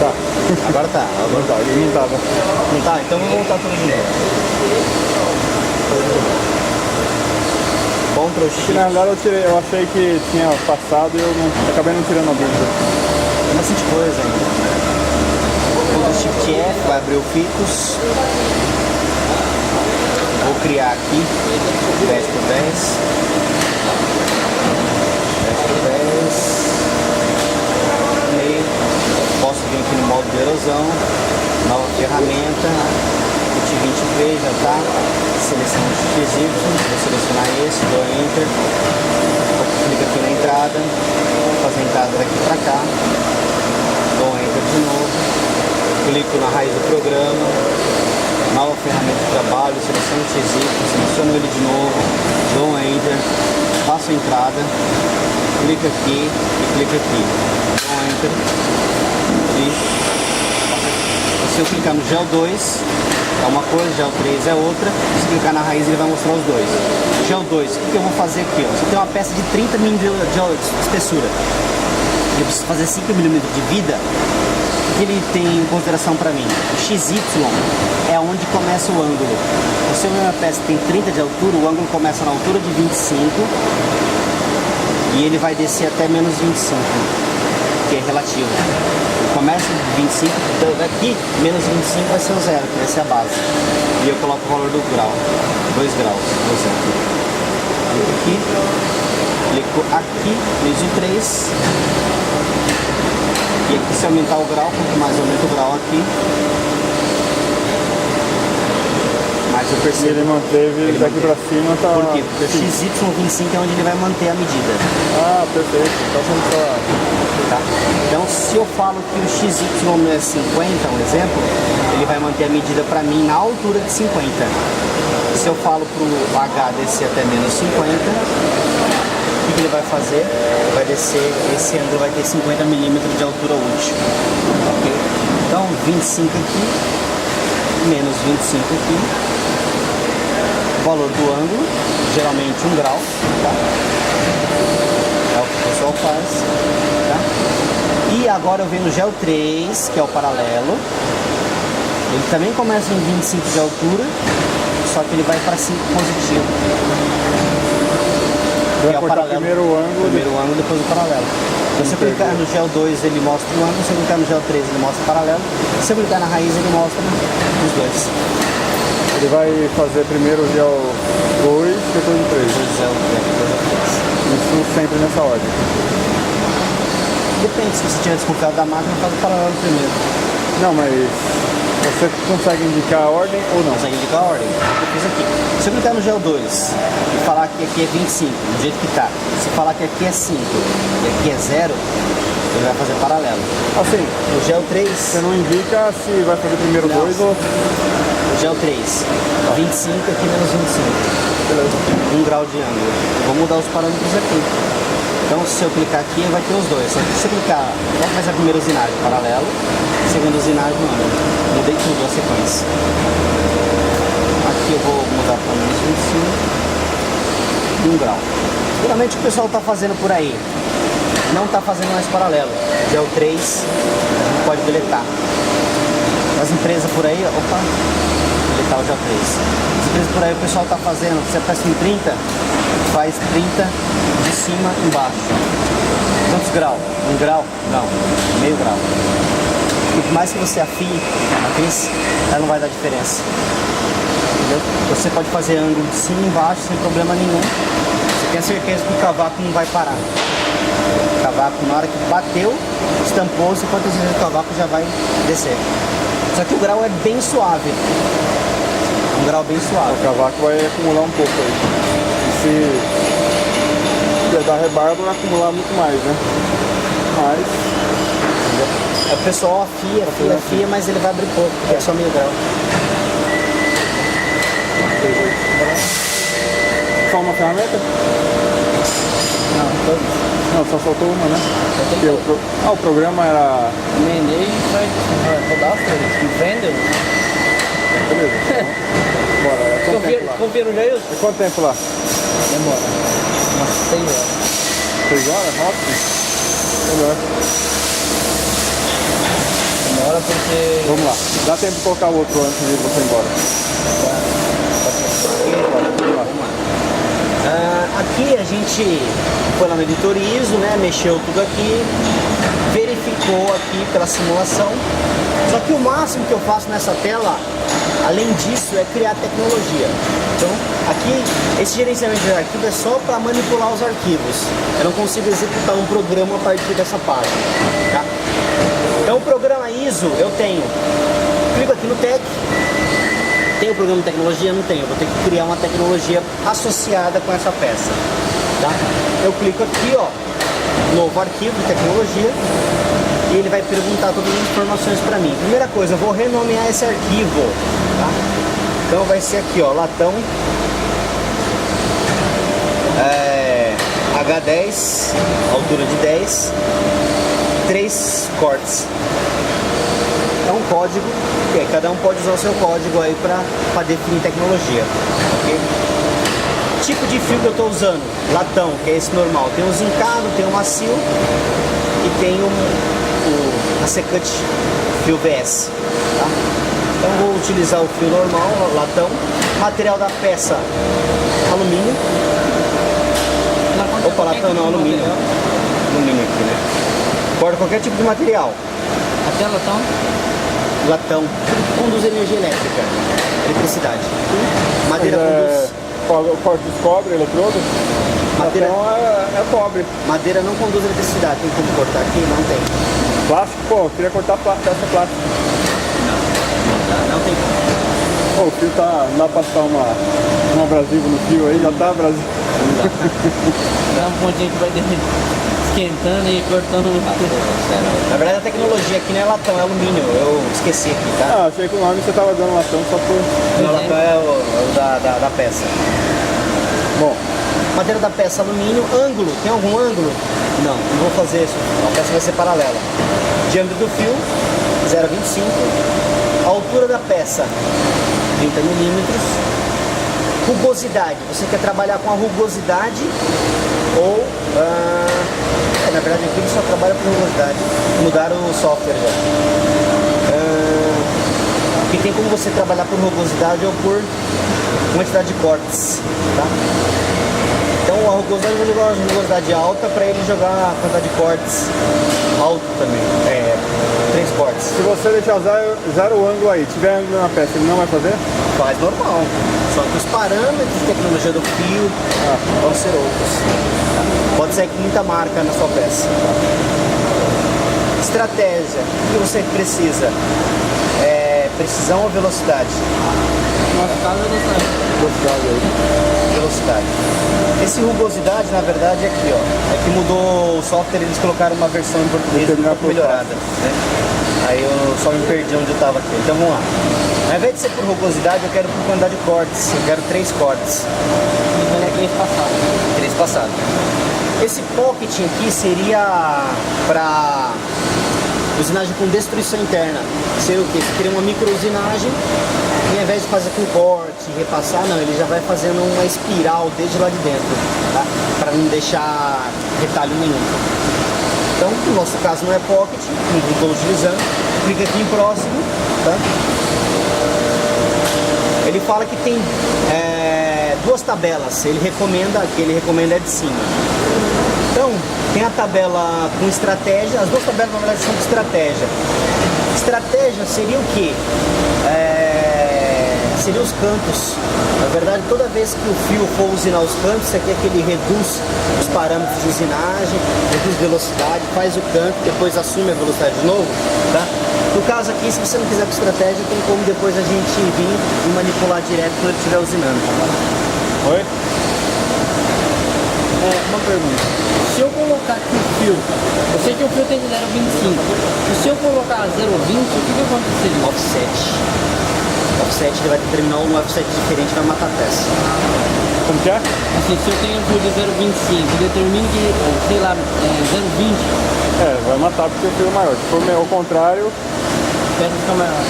Tá. Agora tá. Agora tá, ele não tava. Não tá? Então vamos voltar tudo de novo. Ctrl Que Shift. na verdade eu achei que tinha passado e eu acabei não tirando a dúvida. Tem bastante coisa ainda. Ctrl Shift F, vai abrir o Ficus. Vou criar aqui 10 por 10. 10 por 10. Meio. Posso vir aqui no modo de erosão. Nova ferramenta. Kit 20V já tá. Seleção de XY. Vou selecionar esse, dou Enter. Clica aqui na entrada. Vou fazer a entrada daqui pra cá. Dou Enter de novo. Clico na raiz do programa. Nova ferramenta de trabalho, seleção de XY, seleciono ele de novo, dou um Enter, faço a entrada, clico aqui e clico aqui, dou um Enter, clico. Se eu clicar no Gel 2 é uma coisa, Gel 3 é outra, se clicar na raiz ele vai mostrar os dois. Gel 2, o que eu vou fazer aqui? Você tem uma peça de 30 mm de espessura, eu preciso fazer 5 mm de vida. O que ele tem em consideração para mim? O XY é onde começa o ângulo. Se a minha peça tem 30 de altura, o ângulo começa na altura de 25 e ele vai descer até menos 25, que é relativo. Ele começa de 25, daqui menos 25 vai ser o zero, que vai ser a base. E eu coloco o valor do grau, 2 graus, por exemplo. Clico aqui, ISO 3. E aqui, se aumentar o grau, quanto mais aumenta o grau aqui, mais eu percebo. E ele manteve daqui pra cima, tá... Por quê? Porque o XY25 é onde ele vai manter a medida. Ah, perfeito. Tá sendo só... Tá? Então, se eu falo que o XY é 50, um exemplo, ele vai manter a medida para mim na altura de 50. Se eu falo para o H descer até menos 50, o que ele vai fazer? Vai descer, esse ângulo vai ter 50 mm de altura útil. Ok? Então 25 aqui, menos 25 aqui. O valor do ângulo, geralmente 1 grau. Tá? É o que o pessoal faz. Tá? E agora eu venho no Gel 3, que é o paralelo. Ele também começa em 25 de altura, só que ele vai para 5 positivo. Vai Que é o cortar paralelo. primeiro o ângulo. Primeiro o ângulo, depois o paralelo. Se você clicar no Gel 2, ele mostra o ângulo. Se eu clicar no Gel 3, ele mostra o paralelo. Se eu clicar na raiz, ele mostra os dois. Ele vai fazer primeiro o Gel 2, depois o 3. Isso sempre nessa ordem. Depende, se você tiver desconfiado da máquina, faz o paralelo primeiro. Não, mas você consegue indicar a ordem ou não? Consegue indicar a ordem? Eu fiz aqui. Se eu clicar no Gel 2 e falar que aqui é 25, do jeito que tá, se falar que aqui é 5 e aqui é 0, ele vai fazer paralelo. Assim, O Gel 3, você não indica se vai fazer primeiro Não. 2 ou... o Gel 3, 25 aqui menos 25. Beleza. 1 grau de ângulo. Eu vou mudar os parâmetros aqui. Então, se eu clicar aqui, vai ter os dois. Só que se eu clicar, qual vai ser a primeira usinagem? Paralelo. Segunda usinagem, ângulo. Mudei tudo, a sequência. Aqui eu vou mudar para menos 25 e 1 grau. Geralmente o pessoal está fazendo por aí. Não está fazendo mais paralelo. Gel 3, a gente pode deletar. As empresas por aí, opa, deletar o Gel 3. As empresas por aí o pessoal está fazendo, você aperta em 30, faz 30 de cima e embaixo. Quantos graus? 1 grau? Não, meio grau. E por mais que você afie a matriz, ela não vai dar diferença. Entendeu? Você pode fazer ângulo de cima e embaixo sem problema nenhum. Você tem a certeza que o cavaco não vai parar. O cavaco, na hora que bateu, estampou, você pode ter certeza que o cavaco já vai descer. Só que o grau é bem suave. Um grau bem suave. O cavaco vai acumular um pouco aí. Se dar rebarba, vai acumular muito mais, né? Mas... O pessoal afia, mas ele vai abrir pouco, porque é só meio grau. Só uma ferramenta? Não, todos. Não, só faltou uma, né? Porque o programa era... Vender e vai rodar as coisas. Vende. Beleza. Então, bora. É quanto tempo lá? Confia no Jailson? É quanto tempo lá? Demora. Umas 6 horas. 6 horas? Rápido? Melhor. embora porque... Vamos lá. Dá tempo de colocar o outro antes de você ir embora. Vamos lá. Aqui a gente foi lá no editor ISO, né? Mexeu tudo aqui, verificou aqui pela simulação. Só que o máximo que eu faço nessa tela, além disso, é criar tecnologia. Então, aqui, esse gerenciamento de arquivo é só para manipular os arquivos. Eu não consigo executar um programa a partir dessa página, tá? Então, o programa ISO eu tenho. Clico aqui no Tech. Tem o programa de tecnologia? Não tenho. Vou ter que criar uma tecnologia associada com essa peça, tá? Eu clico aqui, ó, novo arquivo de tecnologia. E ele vai perguntar todas as informações para mim. Primeira coisa, eu vou renomear esse arquivo, tá? Então vai ser aqui, ó, latão H10, altura de 10, 3 cortes. É um código, e aí cada um pode usar o seu código aí para definir tecnologia, ok? Tipo de fio que eu estou usando, latão, que é esse normal. Tem o zincado, tem o macio e tem a secante fio VS, tá? Então vou utilizar o fio normal, latão, material da peça, alumínio. Opa, latão não, alumínio. Alumínio aqui, né? Pode qualquer tipo de material. Até latão? Latão conduz energia elétrica, eletricidade. Madeira Cortes cobre, eletrodo. Madeira, Latão é cobre. madeira não conduz eletricidade, tem como cortar aqui? Não tem. Plástico, pô, eu queria cortar peça plástica. Não tem como. Pô, o fio tá. Não dá pra passar um abrasivo no fio aí, já tá abrasivo. Dá um pontinho que vai esquentando e cortando o Na verdade a tecnologia aqui não é latão, é alumínio. Eu esqueci aqui, tá? Ah, achei que o nome você tava dando latão só por. O latão é o da peça. Bom, Madeira da peça, alumínio. Ângulo, tem algum ângulo? Não vou fazer isso. A peça vai ser paralela. Diâmetro do fio, 0,25. Altura da peça, 30 milímetros. Rugosidade, você quer trabalhar com a rugosidade ou... na verdade aqui ele só trabalha com rugosidade. Mudaram o software já. E tem como você trabalhar por rugosidade ou por quantidade de cortes, tá? Então a rugosidade eu vou jogar uma rugosidade alta para ele jogar a quantidade de cortes alto também. 3 cortes. se você deixar zero ângulo aí, tiver ângulo na peça, ele não vai fazer? Faz normal. Só que os parâmetros de tecnologia do fio vão ser outros. Tá? Pode ser quinta marca na sua peça. Estratégia. O que você precisa? Precisão ou velocidade? nosso caso é Velocidade. Esse rugosidade, na verdade, é aqui, ó. É que mudou o software, eles colocaram uma versão em português um pouco melhorada, né? Aí eu só me perdi onde eu estava aqui. Então vamos lá. Ao invés de ser por rugosidade, eu quero por quantidade de cortes. Eu quero 3 cortes. Então é 3 passados. 3 passados. Esse pocket aqui seria para usinagem com destruição interna. Seria o quê? Você queria uma micro usinagem e ao invés de fazer com corte e repassar, não, ele já vai fazendo uma espiral desde lá de dentro, tá? Para não deixar retalho nenhum. Então, no nosso caso não é pocket, não estou utilizando. Clica aqui em próximo, tá? Ele fala que tem 2 tabelas, ele recomenda, a que ele recomenda é de cima. Então, tem a tabela com estratégia, as 2 tabelas na verdade são de estratégia. Estratégia seria o quê? Seria os cantos. Na verdade, toda vez que o fio for usinar os cantos, você quer que ele reduz os parâmetros de usinagem, reduz velocidade, faz o canto, depois assume a velocidade de novo, tá? No caso aqui, se você não quiser com estratégia, tem como depois a gente vir e manipular direto quando ele estiver usinando. Oi? Uma pergunta. Se eu colocar aqui o fio, eu sei que o fio tem 0,25. E se eu colocar 0,20, o que vai acontecer? Offset. Offset, ele vai determinar um offset diferente, vai matar a peça. Como que é? Assim, se eu tenho um fio de 0,25, determino que, sei lá, 0,20, Vai matar porque o fio é maior. Se for ao contrário, a peça fica maior.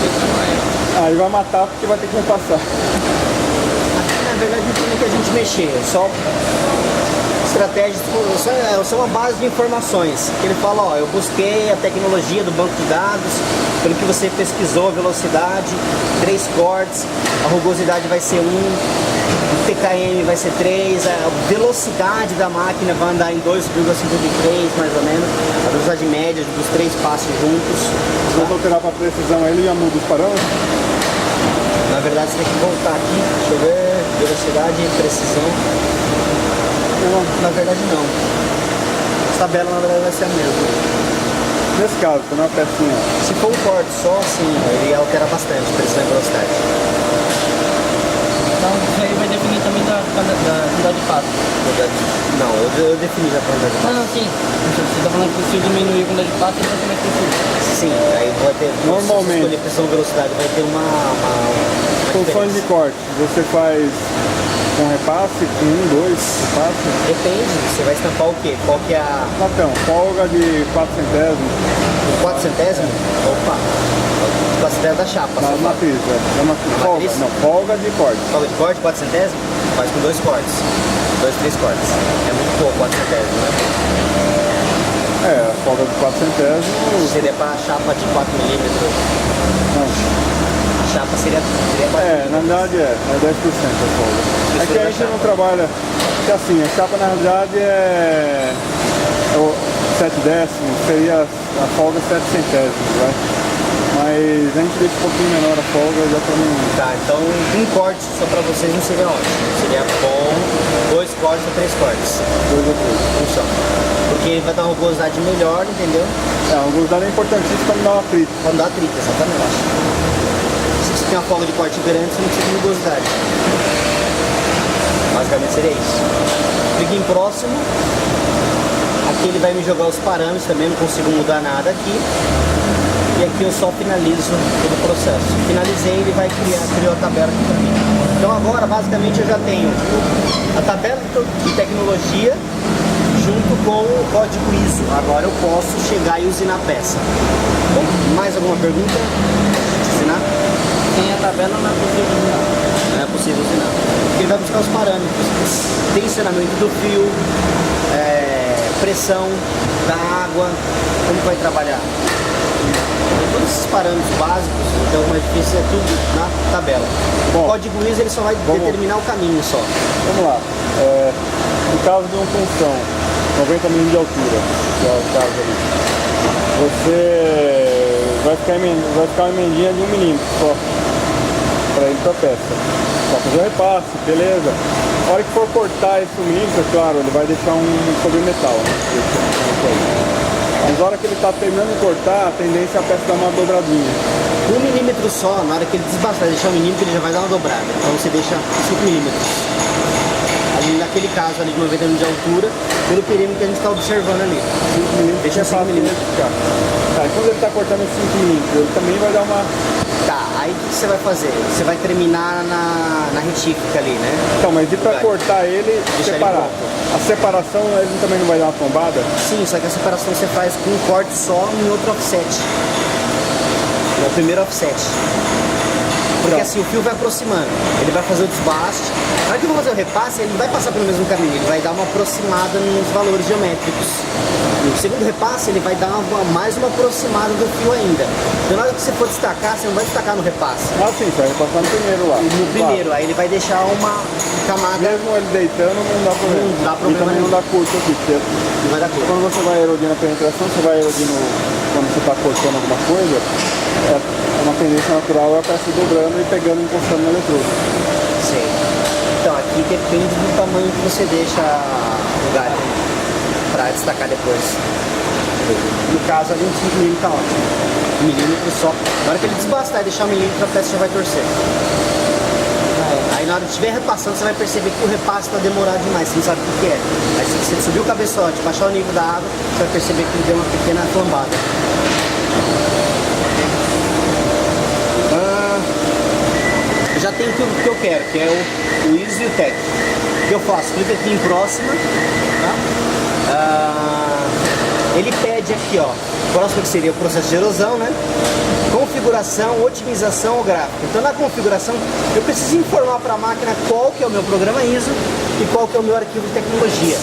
aí vai matar porque vai ter que repassar. Aqui, na verdade, não tem nem que a gente mexer, é só Estratégias são uma base de informações. Ele fala, ó, eu busquei a tecnologia do banco de dados, pelo que você pesquisou, a velocidade, 3 cortes, a rugosidade vai ser 1, o TKM vai ser 3, a velocidade da máquina vai andar em 2,53 mais ou menos, a velocidade média dos 3 passos juntos. Se eu alterar para precisão, ele já muda os parâmetros? Na verdade você tem que voltar aqui, deixa eu ver, velocidade e precisão. Não, na verdade não. Essa tabela na verdade vai ser a mesma. Nesse caso, quando é uma pecinha. Se for um corte só, sim, ele altera bastante precisão e velocidade. Então isso aí vai definir também da unidade de passo. Não, eu defini já a quantidade de passo. Não, sim. Você está falando que se eu diminuir a quantidade de passo, ele vai ser mais preciso. Sim, aí vai ter. Normalmente. Se escolher precisão e velocidade, vai ter uma Funções de corte, você faz com repasse, com 1, 2 repasse? Depende, você vai estampar o quê? Qual que é a. Então, folga de 4 centésimos 4 centésimos? Opa! 4 centésimos da chapa. na você fala. matriz, é matriz. Na Folga, matriz? não, folga de corte. Folga de corte, 4 centésimos? Faz com 2 cortes. 2, 3 cortes. É muito pouco, 4 centésimos, né? É, a folga de 4 centésimos. Seria para a chapa de 4 milímetros. Não. A chapa seria 4 Na verdade é 10% a folga. É que a gente não trabalha. Porque assim, a chapa na realidade é o 7 décimos, seria a folga 7 centésimos, vai. Mas a gente deixa um pouquinho menor a folga já para não. Tá, então um corte só para vocês não seria ótimo. Seria bom 2 cortes ou 3 cortes. 2 ou 3. Funciona. Porque vai dar uma rugosidade melhor, entendeu? É, a rugosidade é importantíssima para não dar uma atrito. Quando dá atrito, exatamente. Se você tem uma folga de corte grande, você não precisa de rugosidade. Basicamente seria isso. Clique em próximo. Aqui ele vai me jogar os parâmetros também, não consigo mudar nada aqui. E aqui eu só finalizo todo o processo. Finalizei, ele vai criou a tabela aqui para mim. Então agora, basicamente, eu já tenho a tabela de tecnologia junto com o código ISO. Agora eu posso chegar e usinar a peça. Bom, mais alguma pergunta? Usinar? Sem a tabela não é possível usinar. Não é possível usinar. Ele vai buscar os parâmetros. Tensionamento do fio, pressão da água, como vai trabalhar. Todos esses parâmetros básicos, então o mais difícil é tudo na tabela. Bom, o código ISO ele só vai determinar o caminho só. Vamos lá. No caso de uma função 90 mm de altura, que é o caso ali, você vai ficar uma emendinha de 1 mm só para ir para a peça. Só fazer o repasse, beleza. A hora que for cortar esse 1 mm, é claro, ele vai deixar um sobre metal, né? Mas na hora que ele está terminando de cortar, a tendência é a peça dar uma dobradinha. 1 milímetro só, na hora que ele desbastar, deixar 1 milímetro, ele já vai dar uma dobrada. Então você deixa 5 milímetros. Ali naquele caso ali de 90 mm de altura, pelo perímetro que a gente está observando ali. 5 mm Deixa 5 milímetros. Tá, e quando ele está cortando esses 5 mm, ele também vai dar uma. Tá, aí o que você vai fazer? Você vai terminar na retífica ali, né? Então, mas e para Vai. cortar ele, Deixa ele separar? pronto. A separação ele também não vai dar uma tombada? Sim, só que a separação você faz com um corte só em outro offset. No primeiro offset. Porque Então. assim o fio vai aproximando, ele vai fazer o desbaste. Na hora que eu vou fazer o repasse, ele não vai passar pelo mesmo caminho, ele vai dar uma aproximada nos valores geométricos. No segundo repasse, ele vai dar mais uma aproximada do fio ainda. Então na hora que você for destacar, você não vai destacar no repasse. Ah, sim, você vai passar no primeiro lá. No primeiro, aí ele vai deixar uma camada. Mesmo ele deitando, não dá problema. Não dá E problema também não nenhum. dá curto aqui, porque Não vai dar cor. quando você vai erodindo a penetração, você vai erodindo quando você está cortando alguma coisa, é uma tendência natural é a peça dobrando e pegando e encostando no eletrodo. Sim. Então aqui depende do tamanho que você deixa o galho para destacar depois. No caso ali, um 5 mm tá ótimo. 1 milímetro só. Na hora que ele desbastar e deixar 1 milímetro, a peça já vai torcer. Aí na hora que estiver repassando, você vai perceber que o repasse está demorado demais, você não sabe o que é. Aí se você subir o cabeçote, baixar o nível da água, você vai perceber que ele deu uma pequena flambada. Já tem tudo que eu quero, que é o ISO e o TEC. O que eu faço? Clica aqui em próxima, tá? ele pede aqui, ó, próximo que seria o processo de erosão, né? Configuração, otimização ou gráfico. Então na configuração eu preciso informar para a máquina qual que é o meu programa ISO e qual que é o meu arquivo de tecnologia.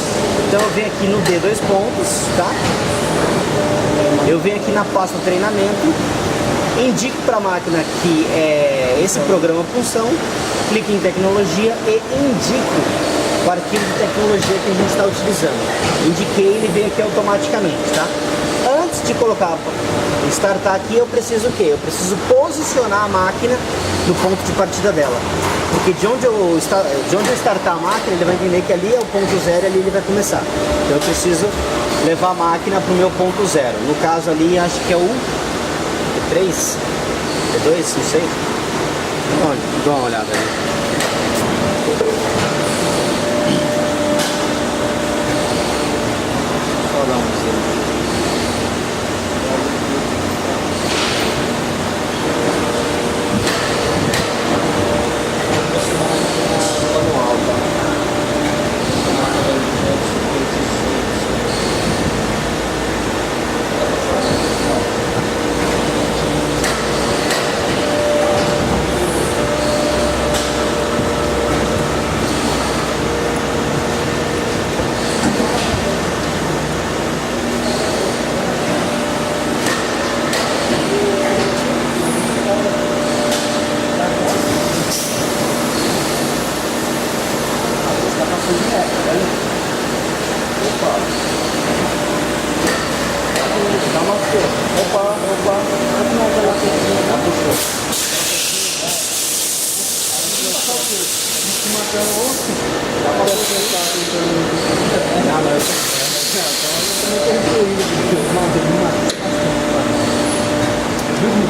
Então eu venho aqui no D dois pontos, tá? Eu venho aqui na pasta treinamento, indico para a máquina que esse programa função, clique em tecnologia e indico o arquivo de tecnologia que a gente está utilizando. Indiquei, ele vem aqui automaticamente, tá? Antes de colocar, startar aqui, eu preciso o quê? Eu preciso posicionar a máquina no ponto de partida dela. Porque de onde eu startar a máquina, ele vai entender que ali é o ponto zero e ali ele vai começar. Então eu preciso levar a máquina para o meu ponto zero. No caso ali, acho que é o E3, E2, não sei. Dá uma olhada ali. Só dar um zoom.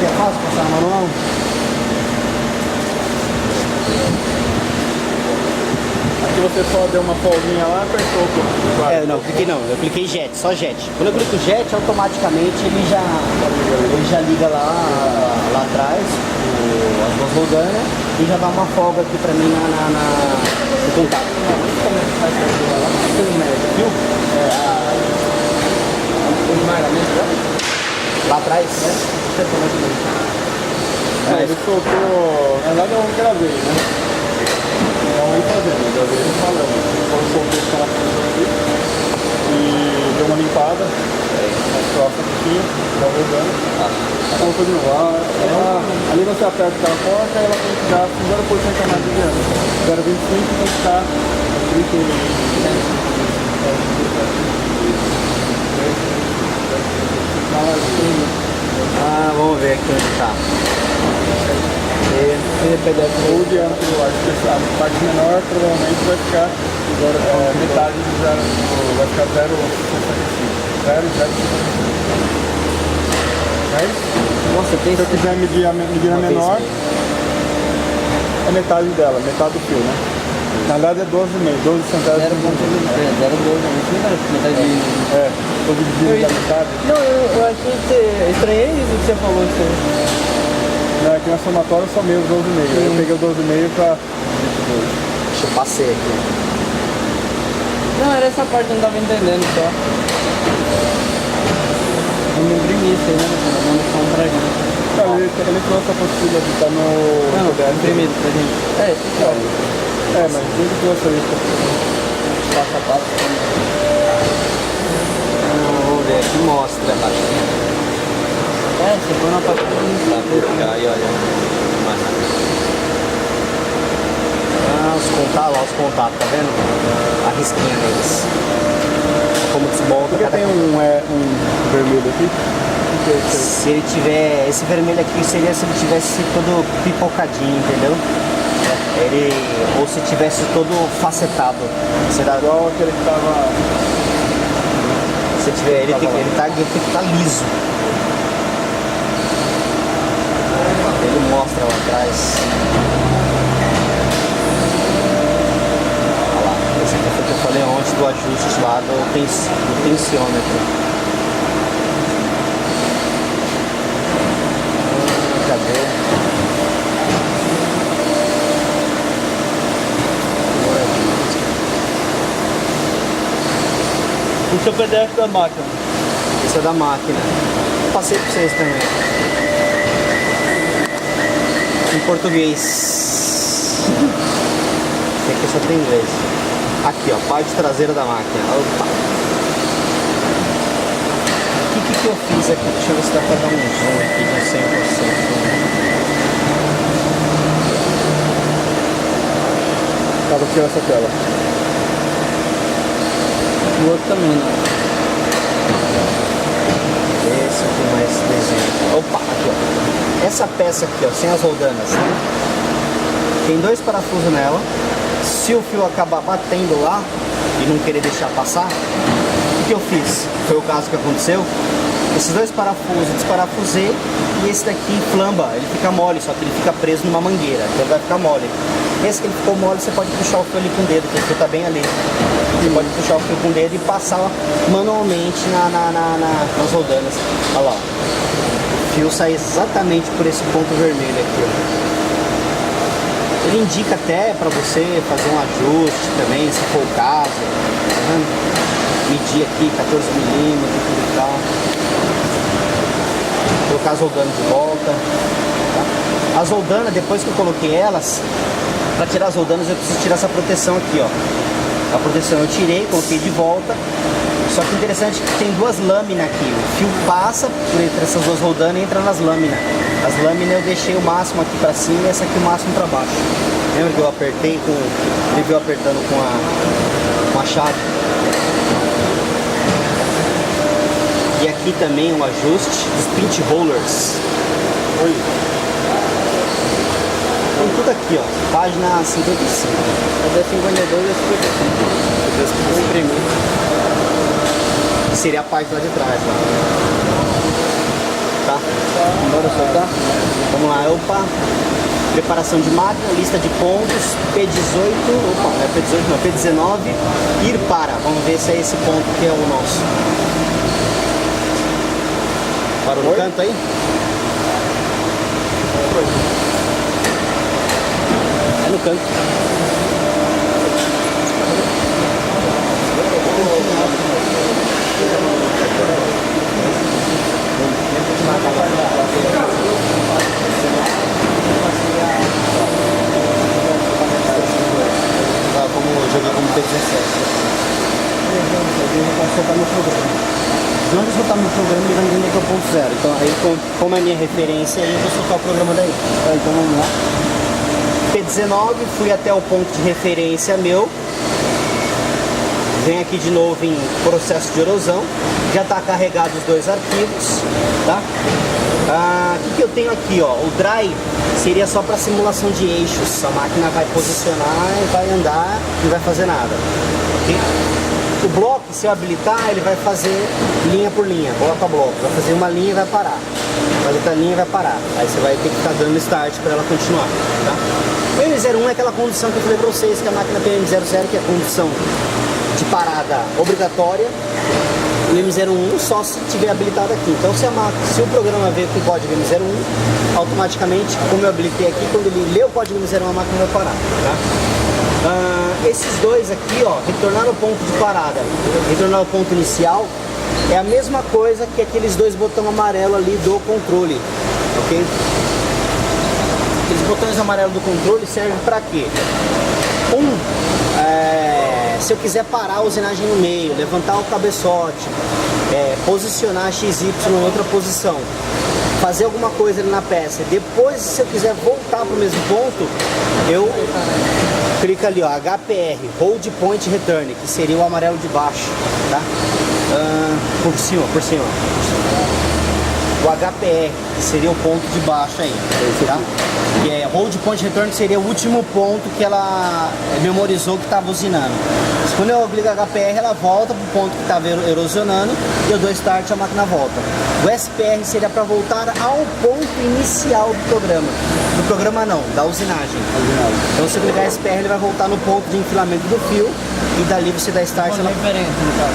É fácil passar manual? Aqui você só deu uma folguinha lá, apertou o Não, cliquei não, eu cliquei jet, só jet. Quando eu clico jet, automaticamente ele já liga lá atrás, as duas rodanas, e já dá uma folga aqui pra mim no contato. Como é que faz pra ligar lá? Tem um fio? Lá atrás? Ele soltou, na verdade eu gravei, né? Então aí fazendo, eu gravei ele falando. Então eu soltei o parafuso aqui e deu uma limpada nas costas aqui, já rodando. Colocou de novo. Ali você aperta aquela porta e ela tem que dar 0% a mais de diâmetro. 0,25 tem que estar 30. Vamos ver aqui onde tá. O diâmetro, acho que a parte menor provavelmente vai ficar metade do zero, vai ficar 0,65. 0,065. É isso? Nossa, tem Se eu quiser medir a medida menor, é metade dela, metade do fio, né? Na verdade é 12 centésimos. 0,12, metade de... Tô dividindo da metade. Não, eu achei que você... estranhei isso que você falou. Não, aqui na somatória só meio 12,5. Aí eu peguei o 12,5 pra... Deixa eu passei aqui. Não, era essa parte que eu não tava entendendo só. Eu me imprimi isso aí, né? Vamos comprar aqui. Cara, ele trouxe a postilha que tá no... Não, imprimido pra gente. Isso aqui, ó. Mas ele trouxe aí. Passo a passo. Vamos ver aqui, mostra a baixinha. Você põe na parte Tá, aí, olha. Mais rápido. Os contatos, tá vendo? A risquinha deles. Como desmonta Porque cada tem um vermelho aqui. Se ele tiver... Esse vermelho aqui seria se ele tivesse todo pipocadinho, entendeu? Ou se tivesse todo facetado. Será Igual aquele que tava... Se tiver, ele tem que estar liso. Ele mostra lá atrás. Olha lá, esse aqui foi o que eu falei ontem do ajuste lá do tensiômetro. Cadê? Puxa o PDF da máquina. Essa é da máquina. Passei pra vocês também. Em português. Aqui só tem inglês. Aqui, ó, parte traseira da máquina. Opa. O que eu fiz aqui? Deixa eu ver se dá pra dar um zoom aqui de 100%. Tava aqui essa tela. O outro também, né? Esse aqui mais desenho. Opa, aqui, ó. Essa peça aqui, ó, sem as roldanas, né? Tem 2 parafusos nela. Se o fio acabar batendo lá e não querer deixar passar, o que eu fiz? Foi o caso que aconteceu. Esses 2 parafusos eu desparafusei e esse daqui flamba, ele fica mole, só que ele fica preso numa mangueira, então ele vai ficar mole. Esse que ele ficou mole, você pode puxar o fio ali com o dedo, porque o fio tá bem ali. Você pode puxar o fio com o dedo e passar manualmente nas roldanas. Olha lá, ó. O fio sai exatamente por esse ponto vermelho aqui, ó. Ele indica até para você fazer um ajuste também, se for o caso. Tá vendo? Medir aqui 14 milímetros e tal. Colocar as roldanas de volta. Tá? As roldanas, depois que eu coloquei elas, para tirar as roldanas eu preciso tirar essa proteção aqui, ó. A proteção eu tirei, coloquei de volta. Só que interessante é que tem 2 lâminas aqui. O fio passa por entre essas 2 roldanas e entra nas lâminas. As lâminas eu deixei o máximo aqui para cima e essa aqui o máximo para baixo. Lembra que eu apertei com... Ele veio apertando com a chave. E aqui também um ajuste dos pinch rollers. Oi. Tem tudo aqui, ó. Página 55. É da 52 e 55. Vou imprimir. Que seria a parte lá de trás, ó. Tá? Bora soltar? Vamos lá, opa. Preparação de máquina, lista de pontos, P18, opa, não é P18 não, P19, ir para. Vamos ver se é esse ponto que é o nosso. Parou no canto aí? É no canto. Como eu joguei como P17. Eu vou soltar meu programa. Se não soltar meu programa, ele vai entender que é o ponto zero. Então, aí, como é minha referência, aí eu vou soltar o programa daí. Então, vamos lá. P19, fui até o ponto de referência meu. Vem aqui de novo em processo de erosão. Já está carregado os 2 arquivos, tá? O que eu tenho aqui, ó? O dry seria só para simulação de eixos. A máquina vai posicionar e vai andar, não vai fazer nada. Okay? O bloco, se eu habilitar, ele vai fazer linha por linha, bloco a bloco. Vai fazer uma linha e vai parar. Vai outra linha e vai parar. Aí você vai ter que ficar dando start para ela continuar, tá? O M01 é aquela condição que eu falei para vocês, que a máquina tem M00, que é a condição de parada obrigatória. O M01 só se tiver habilitado aqui. Então se o programa veio com o código M01, automaticamente, como eu habilitei aqui, quando ele lê o código M01, a máquina vai parar, tá? Esses 2 aqui, ó, retornar no ponto de parada, retornar ao ponto inicial, é a mesma coisa que aqueles 2 botões amarelos ali do controle, ok? Aqueles botões amarelos do controle servem para quê? Se eu quiser parar a usinagem no meio, levantar o cabeçote, posicionar XY em outra posição, fazer alguma coisa ali na peça, depois se eu quiser voltar para o mesmo ponto, eu clico ali, ó, HPR, Hold Point Return, que seria o amarelo de baixo, tá? Por cima. O HPR, que seria o ponto de baixo aí, tá? E Hold Point Return, que seria o último ponto que ela memorizou que estava usinando. Quando eu clico HPR, ela volta para o ponto que estava erosionando e eu dou start e a máquina volta. O SPR seria para voltar ao ponto inicial do programa. Do programa não, da usinagem. Então se eu clicar SPR, ele vai voltar no ponto de enfilamento do fio e dali você dá start. Ponto de referência, no caso.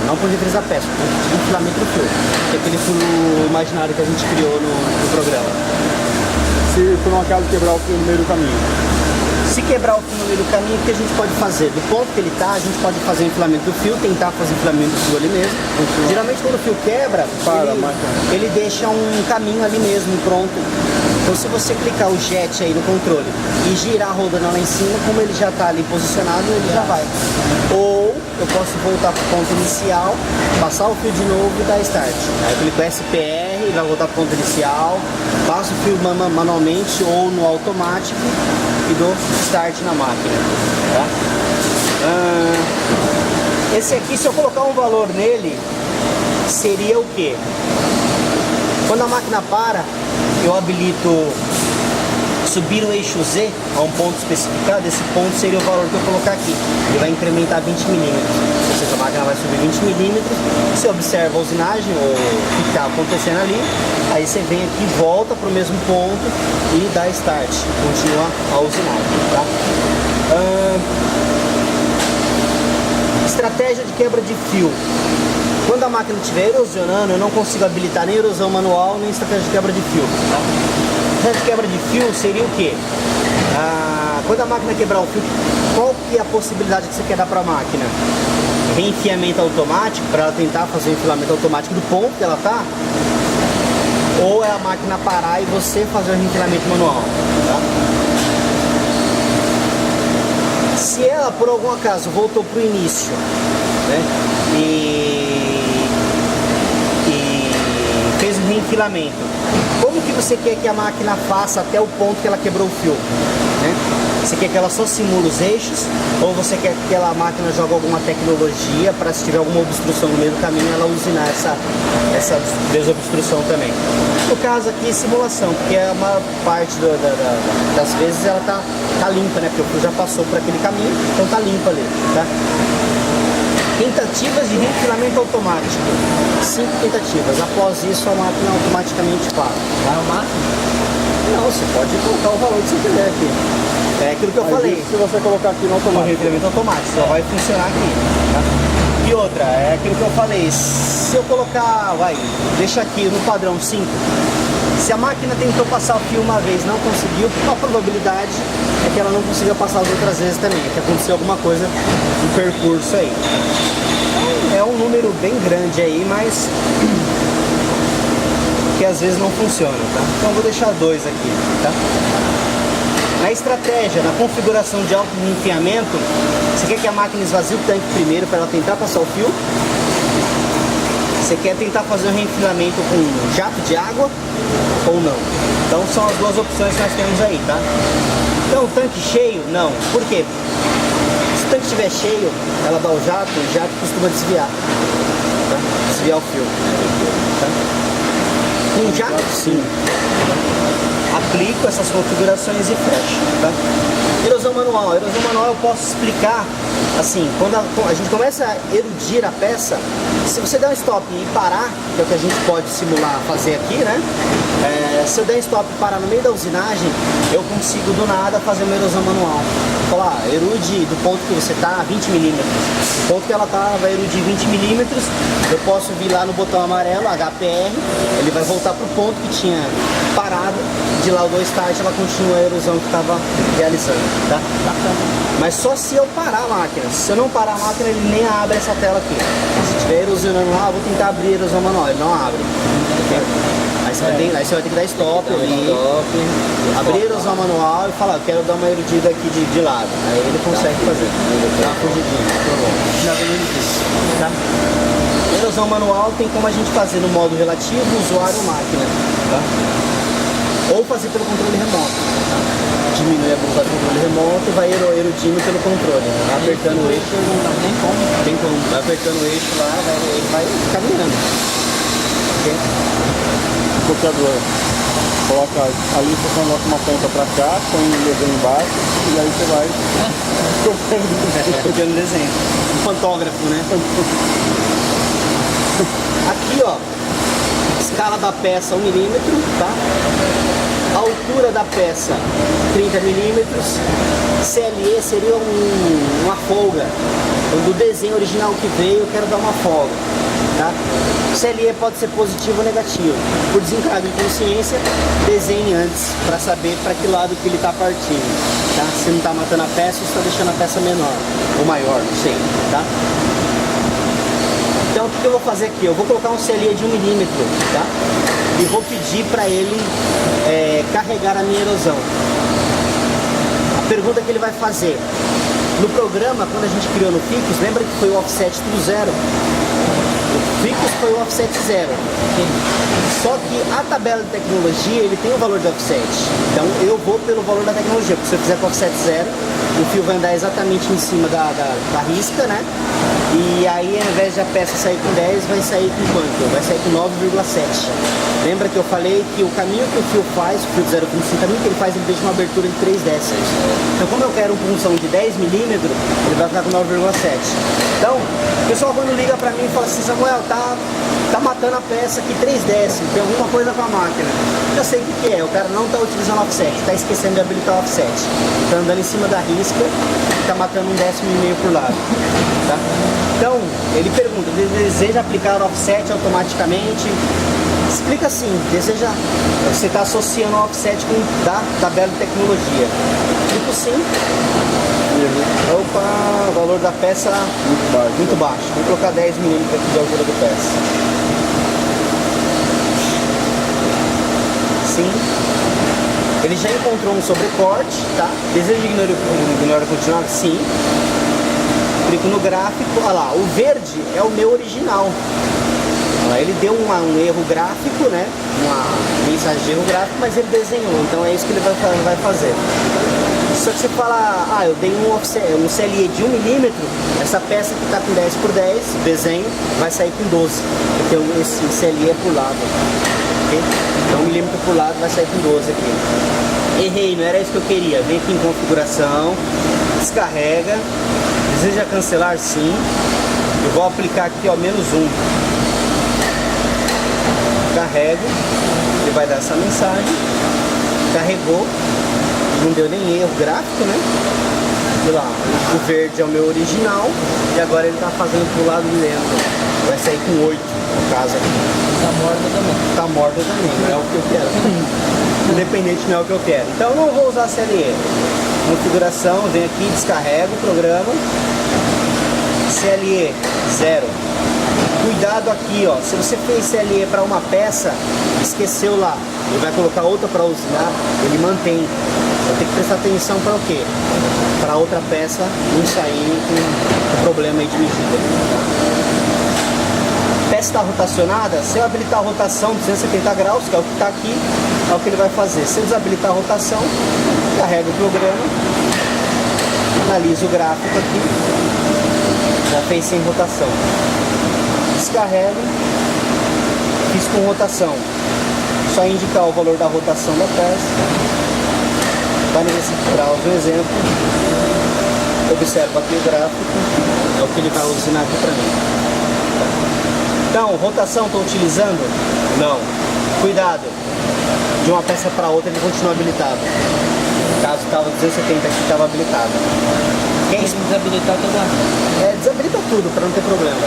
Não ponto de referência da peça, ponto de enfilamento do fio. Que é aquele fio imaginário que a gente criou no programa. Se por um acaso quebrar o fio no meio do caminho. Se quebrar o fio no meio do caminho, o que a gente pode fazer? Do ponto que ele está, a gente pode fazer o enfilamento do fio, tentar fazer o enfilamento do fio ali mesmo. Geralmente quando o fio quebra, ele deixa um caminho ali mesmo, pronto. Então se você clicar o jet aí no controle e girar a rodando lá em cima, como ele já está ali posicionado, ele já vai. Ou eu posso voltar para o ponto inicial, passar o fio de novo e dar start. Aí eu clico SPR, vai voltar para o ponto inicial, passo o fio manualmente ou no automático e dou start na máquina. Tá? Esse aqui, se eu colocar um valor nele, seria o quê? Quando a máquina para, eu habilito subir o eixo Z a um ponto especificado. Esse ponto seria o valor que eu colocar aqui. Ele vai incrementar 20 milímetros. Ou seja, a máquina vai subir 20 milímetros. Você observa a usinagem, ou o que está acontecendo ali. Aí você vem aqui, volta para o mesmo ponto e dá start. Continua a usinagem. Tá? Estratégia de quebra de fio. Quando a máquina estiver erosionando, eu não consigo habilitar nem erosão manual, nem estratégia de quebra de fio. Tá? Estratégia de quebra de fio seria o quê? Quando a máquina quebrar o fio, qual que é a possibilidade que você quer dar para a máquina? Reenfiamento automático, para ela tentar fazer o enfilamento automático do ponto que ela está? Ou é a máquina parar e você fazer o reenfilamento manual? Tá? Se ela, por algum acaso, voltou para o início, né, e fez um reenfilamento, como que você quer que a máquina faça até o ponto que ela quebrou o fio? Né? Você quer que ela só simule os eixos, ou você quer que a máquina jogue alguma tecnologia para, se tiver alguma obstrução no meio do caminho, ela usinar essa desobstrução também? No caso aqui, simulação, porque a maior parte das vezes ela tá limpa, né? Porque o fio já passou por aquele caminho, então tá limpo ali, tá? Tentativas de reenfilamento automático. 5 tentativas. Após isso, a máquina automaticamente para. Vai ao máximo? Não, você pode colocar o valor que você quiser aqui. É aquilo que eu falei. Se você colocar aqui no No automático. reenfilamento automático, só vai funcionar aqui. Tá? E outra, é aquilo que eu falei. Se eu colocar, deixa aqui no padrão 5. Se a máquina tentou passar o fio uma vez e não conseguiu, a probabilidade é que ela não consiga passar as outras vezes também, que aconteceu alguma coisa no percurso aí. Então, é um número bem grande aí, mas que às vezes não funciona, tá? Então vou deixar 2 aqui, tá? Na estratégia, na configuração de auto-reenfiamento, você quer que a máquina esvazie o tanque primeiro para ela tentar passar o fio? Você quer tentar fazer um reenfilamento com jato de água ou não? Então são as duas opções que nós temos aí, tá? Então o tanque cheio, não. Por quê? Se o tanque estiver cheio, ela dá o jato costuma desviar, tá? Desviar o fio, tá? Com jato, sim. Aplico essas configurações e fecho, tá? Erosão manual. Erosão manual eu posso explicar assim, quando a gente começa a erudir a peça, se você der um stop e parar, que é o que a gente pode simular fazer aqui, né? Se eu der stop e parar no meio da usinagem, eu consigo do nada fazer uma erosão manual. Falar, erude do ponto que você está 20 milímetros. Do ponto que ela está, vai erudir 20 milímetros. Eu posso vir lá no botão amarelo, HPR, ele vai voltar para o ponto que tinha parado. De lá eu dou start, ela continua a erosão que estava realizando, tá? Mas só se eu parar a máquina. Se eu não parar a máquina, ele nem abre essa tela aqui. Se estiver erosionando lá, eu vou tentar abrir a erosão manual, ele não abre. Aí você vai ter que dar stop ali, abrir a erosão manual e falar, eu quero dar uma erudida aqui de lado. Aí ele consegue fazer. Dá uma fugidinha. Tá? Erosão manual tem como a gente fazer no modo relativo, usuário, máquina. Tá? Ou fazer pelo controle remoto. Tá? Diminui a velocidade do controle remoto e vai erudindo pelo controle. Vai apertando o eixo. Tem como. Vai apertando o eixo lá, ele vai caminhando. Ok? Copiador. Coloca ali, você coloca uma ponta pra cá, põe um desenho embaixo e aí você vai copiando o desenho. Um pantógrafo, né? Aqui, ó, escala da peça 1 milímetro, tá? A altura da peça 30 milímetros. CLE seria uma folga. Do desenho original que veio, eu quero dar uma folga. tá? O CLE pode ser positivo ou negativo. Por desencargo de consciência, desenhe antes para saber para que lado que ele está partindo, tá? Se não está matando a peça ou está deixando a peça menor ou maior, não sei, tá? Então o que eu vou fazer aqui? Eu vou colocar um CLE de 1 milímetro, tá? E vou pedir para ele carregar a minha erosão. A pergunta que ele vai fazer: no programa, quando a gente criou no Ficus, lembra que foi o offset tudo zero? O Ficus foi o offset zero. Só que a tabela de tecnologia, ele tem o valor de offset. Então eu vou pelo valor da tecnologia, porque se eu fizer com offset zero, o fio vai andar exatamente em cima da risca, né? E aí, ao invés de a peça sair com 10, vai sair com quanto? Vai sair com 9,7. Lembra que eu falei que o caminho que o fio faz, o fio de 0,5, o caminho que ele faz, ele deixa uma abertura de 3 décimos. Então, como eu quero uma punção de 10 milímetros, ele vai ficar com 9,7. Então, o pessoal quando liga pra mim e fala assim: Samuel, tá matando a peça aqui 3 décimos, tem alguma coisa com a máquina. Eu sei o que é, o cara não tá utilizando offset, tá esquecendo de habilitar o offset. Tá andando em cima da risca e tá matando 1,5 décimo por lado, tá? Então, ele pergunta: deseja aplicar o offset automaticamente? Explica assim: você está associando o offset com da tabela de tecnologia. Explico sim. Opa, o valor da peça muito baixo. Vou colocar 10 milímetros aqui de altura do peça. Sim. Ele já encontrou um sobrecorte, tá? Deseja ignorar continuar? Sim. Clico no gráfico, olha lá, o verde é o meu original. Ele deu um erro gráfico, né? Uma mensagem de erro gráfico, mas ele desenhou, então é isso que ele vai fazer. Só que você fala: eu dei um CLE de 1 milímetro, essa peça que está com 10 por 10, desenho, vai sair com 12, porque esse CLE é por lado, ok? Então 1 milímetro por lado vai sair com 12 aqui. Errei, não era isso que eu queria. Vem aqui em configuração, descarrega, deseja cancelar? Sim. Eu vou aplicar aqui, ó, -1. Carrego, ele vai dar essa mensagem. Carregou, não deu nem erro gráfico, né? Olha lá, o verde é o meu original e agora ele tá fazendo pro lado de dentro. Vai sair com 8, no caso aqui. Tá morta também. Tá morta também, não é o que eu quero. Independente, não é o que eu quero. Então eu não vou usar CLE. Configuração, vem aqui, descarrega o programa. CLE 0. Cuidado aqui, ó. Se você fez CLE para uma peça, esqueceu lá, ele vai colocar outra para usinar, ele mantém. Vai ter que prestar atenção para o quê? Para outra peça não sair com problema aí de medida. Peça está rotacionada, se eu habilitar a rotação de 270 graus, que é o que está aqui, é o que ele vai fazer. Se eu desabilitar a rotação, carrega o programa, analisa o gráfico aqui, já fez sem rotação. Descarrega, fiz com rotação. Só indicar o valor da rotação da peça. Vai nesse grau do exemplo. Observa aqui o gráfico. É o que ele vai usinar aqui para mim. Então, rotação estou utilizando? Não. Cuidado. De uma peça para outra ele continua habilitado. Caso estava 270 aqui, estava habilitado. Quem desabilitar toda desabilita tudo para não ter problema.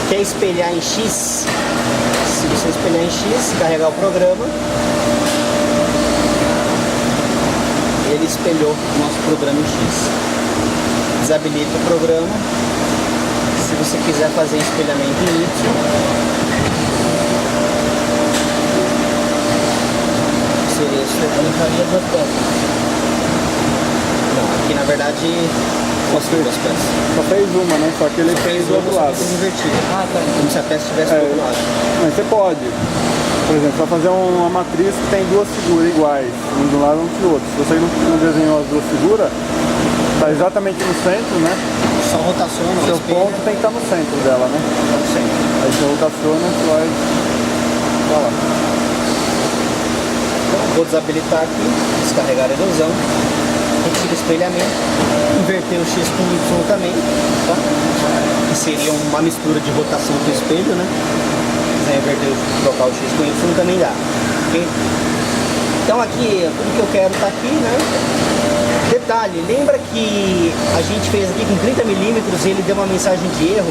Quer espelhar em X? Se você espelhar em X, carregar o programa, ele espelhou o nosso programa em X. Desabilita o programa. Se você quiser fazer espelhamento em Y, seria isso aqui. Não, aqui na verdade mostrou duas peças. Só fez uma, né? Só que ele fez do outro lado. Invertido. tá. Como se a peça estivesse do outro lado. Mas você pode. Por exemplo, vai fazer uma matriz que tem duas figuras iguais, um de um lado e um do outro. Se você não desenhou as duas figuras, está exatamente no centro, né? Só rotaciona, Seu ponto tem que estar no centro dela, né? no centro. Aí você rotaciona, você vai pra lá. Então, vou desabilitar aqui, descarregar a erosão, retira o espelhamento, inverter o X com o Y também, tá? Que seria uma mistura de rotação com o espelho, né? Se quiser inverter, trocar o X com o Y também dá, ok? Então aqui, tudo que eu quero tá aqui, né? Detalhe, lembra que a gente fez aqui com 30 milímetros e ele deu uma mensagem de erro?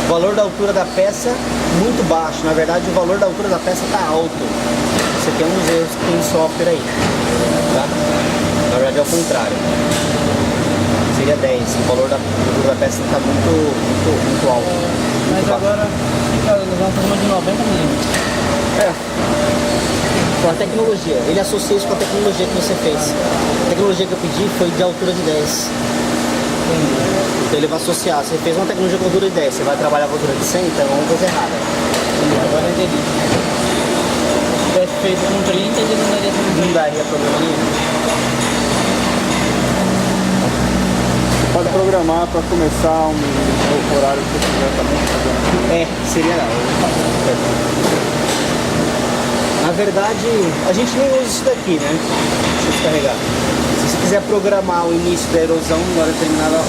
O valor da altura da peça muito baixo, na verdade o valor da altura da peça está alto. Você tem uns erros que tem software aí, tá? Na verdade é o contrário. Seria 10, o valor da altura da peça está muito alto. Mas Muito agora, nós vamos fazer uma de 90 milímetros. Com a tecnologia, ele associa isso com a tecnologia que você fez. A tecnologia que eu pedi foi de altura de 10. Então ele vai associar, você fez uma tecnologia com altura de 10, você vai trabalhar com altura de 100, então é uma coisa errada. Agora eu entendi. Se tivesse feito com 30, ele não daria Não problema. daria problema nenhum. Pode programar para começar um novo horário que você quiser também. Seria não. Na verdade, a gente nem usa isso daqui, né? Deixa eu descarregar. Se você quiser programar o início da erosão, na hora de terminar Dá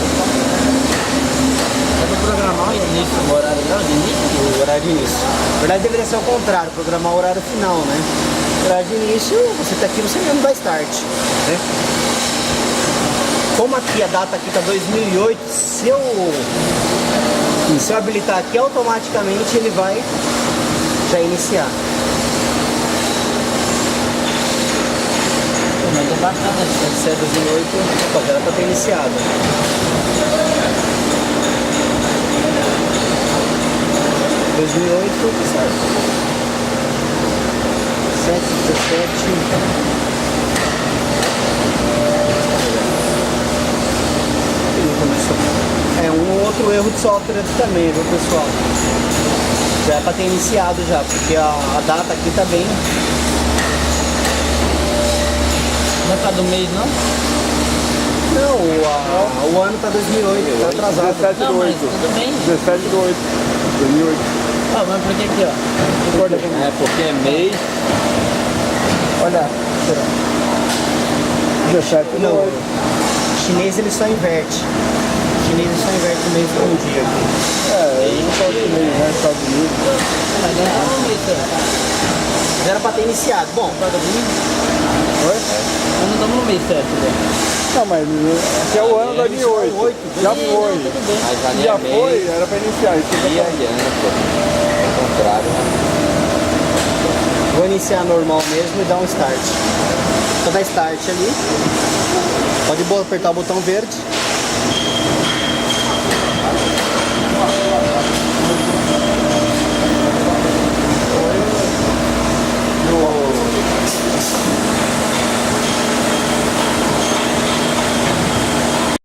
pra programar o início, o horário não, de início? o horário de início. Na verdade, deveria ser o contrário, programar o horário final, né? O horário de início, você tá aqui, você mesmo dá start, né? Como aqui a data aqui tá 2008, se eu habilitar aqui, automaticamente ele vai já iniciar. Mas é bacana isso. Se é 2008, opa, já era pra ter iniciado. 2008, certo. 7, 17. É um outro erro de software aqui também, viu, pessoal? Já é pra ter iniciado já, porque a data aqui tá bem. Não é do mês, não? Não, o ano tá 2008, tá atrasado. 17 Não, do mas 8. tudo bem. 17 do 8. 2008. Ah, mas por que aqui, ó? Concorda comigo? É porque é mês. Olha. 17 do Não, 8. chinês ele só inverte. Chinês ele só inverte o mês com o dia aqui. Eu não falo chinês, né? Estados Unidos. Mas não é um mês, Já era pra ter iniciado. Bom, Oi? nós não estamos no mês certo, né? Não, mas esse é o ano 2008. Já Sim, foi. não, tudo bem. Mas ali Já é foi, mês era pra iniciar. Isso que eu tô e falando. ano, pô. Ao contrário, né? vou iniciar normal mesmo e dar um start. Vou dar start ali. Pode apertar o botão verde.